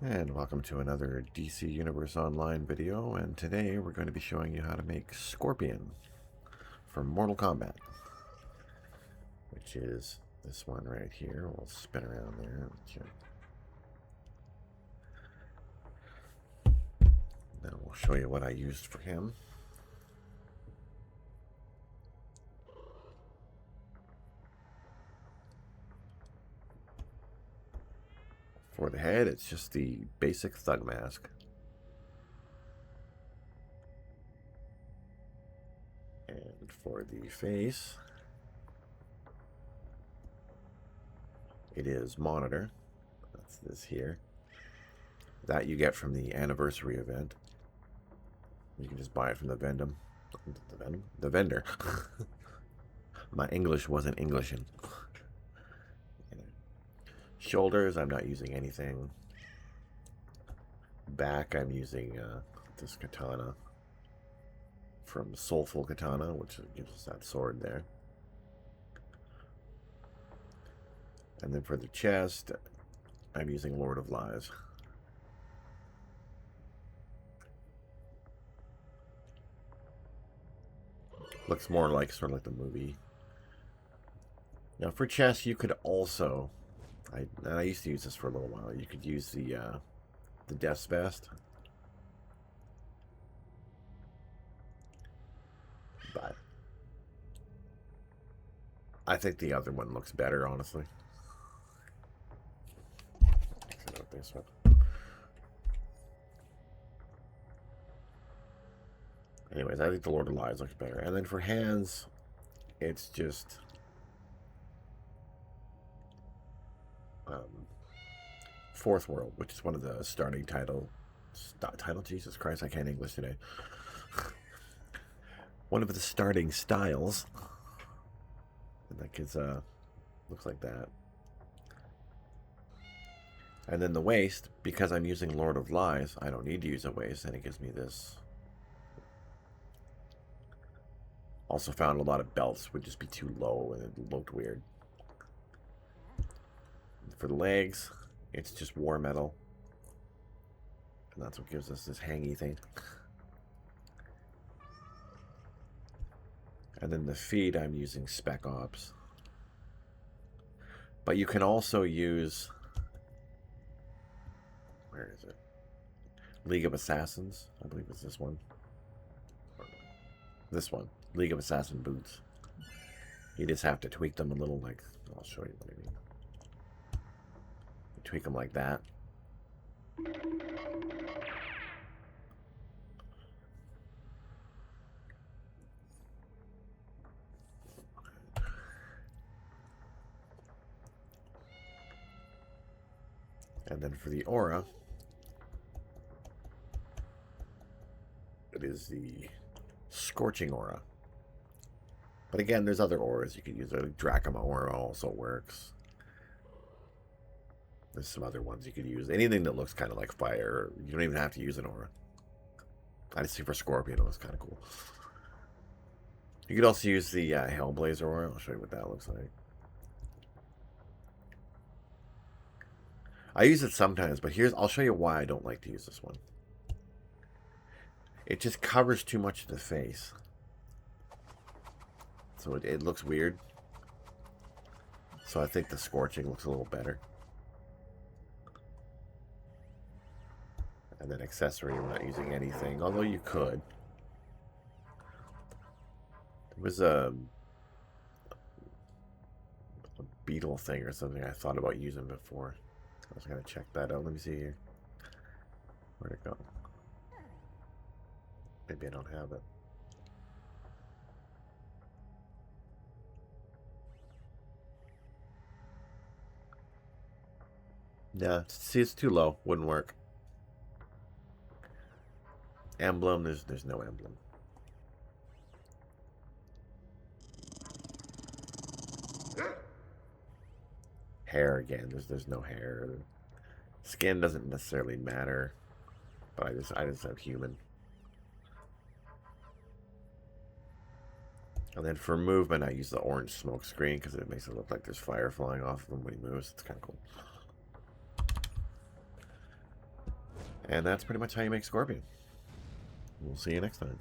And welcome to another DC Universe Online video, and today we're going to be showing you how to make Scorpion from Mortal Kombat, which is this one right here. We'll spin around there. Now we'll show you what I used for him. For the head, it's just the basic thug mask. And for the face, it is Monitor. That's this here. That you get from the anniversary event. You can just buy it from the vendor. My English wasn't Englishin'. Shoulders, I'm not using anything. Back, I'm using this katana from Soulful Katana, which gives us that sword there. And then for the chest, I'm using Lord of Lies. Looks more like sort of like the movie. Now for chest, you could also, I used to use this for a little while. You could use the Death's Vest, but I think the other one looks better, honestly. This one. Anyways, I think the Lord of Lies looks better. And then for hands, it's just Fourth World, which is one of the starting title. Jesus Christ, I can't English today. One of the starting styles. And that gives looks like that. And then the waist, because I'm using Lord of Lies, I don't need to use a waist, and it gives me this. Also found a lot of belts would just be too low and it looked weird. For the legs, it's just war metal. And that's what gives us this hangy thing. And then the feet, I'm using Spec Ops. But you can also use, where is it? League of Assassins, I believe it's this one. This one, League of Assassin boots. You just have to tweak them a little, like, I'll show you what I mean. You tweak them like that. And then for the aura, it is the Scorching Aura. But again, there's other auras you could use. The Drachma Aura also works. There's some other ones you could use. Anything that looks kind of like fire. You don't even have to use an aura. I just think for Scorpion it was kind of cool. You could also use the Hellblazer Aura. I'll show you what that looks like. I use it sometimes, but I'll show you why I don't like to use this one. It just covers too much of the face. So it looks weird. So I think the Scorching looks a little better. And then accessory, I'm not using anything, although you could. There was a beetle thing or something I thought about using before. I was going to check that out. Let me see here. Where'd it go? Maybe I don't have it. Yeah, see, it's too low. Wouldn't work. Emblem, there's no emblem. Hair again, there's no hair. Skin doesn't necessarily matter, but I just have human. And then for movement, I use the orange smoke screen because it makes it look like there's fire flying off of him when he moves. It's kind of cool. And that's pretty much how you make Scorpion. We'll see you next time.